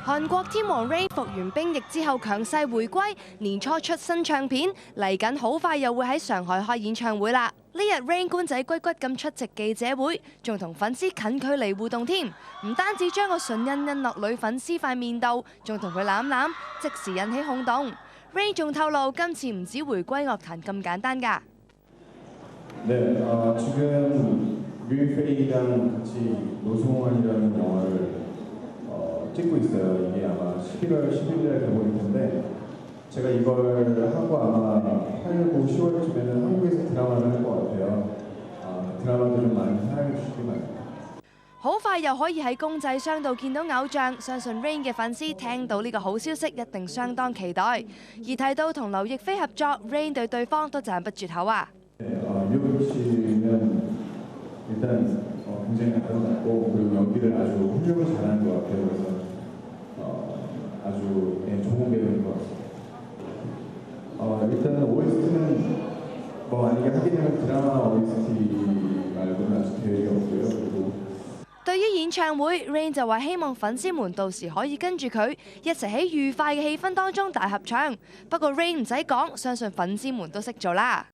韓國天王 Rain 復完兵役之後強勢回歸，年初出新唱片，嚟緊好快又會喺上海開演唱會啦。呢日 Rain 官仔骨骨咁出席記者會，仲同粉絲近距離互動添，唔單止將個唇印落女粉絲塊面度，仲同佢攬攬，即時引起轟動。Rain 仲透露今次唔止回歸樂壇咁簡單㗎。 네, 지금 류이페이랑 같이 노송환이라는 영화를 찍고 있어요. 이게 아마 11월 10일에 개봉일 텐데 제가 이걸 하고 아마 8, 9, 10월쯤에는 한국에서 드라마를 할 것 같아요. 드라마도 좀 많이 사랑해 주시기 바랍니다. 好快又可以喺公仔箱度見到偶像，相信 Rain 嘅粉絲聽到呢個好消息一定相當期待。而提到同劉亦菲合作 ，Rain 對對方都讚不絕口啊！ 刘씨는 일단 굉장히 아름답고 그리고 연기를 아주 훌륭히 잘하는 것 같아요. 그래서 아주 좋은 배우인 것 같습니다. 일단은 OST는 뭐 만약에 하게 되면 드라마 OST 말고는 아직 계획이 없고요. 그리고 對於演唱會 ，Rain 就話希望粉絲們到時可以跟住佢一齊喺愉快嘅氣氛當中大合唱。不過 Rain 唔使講，相信粉絲們都識做啦。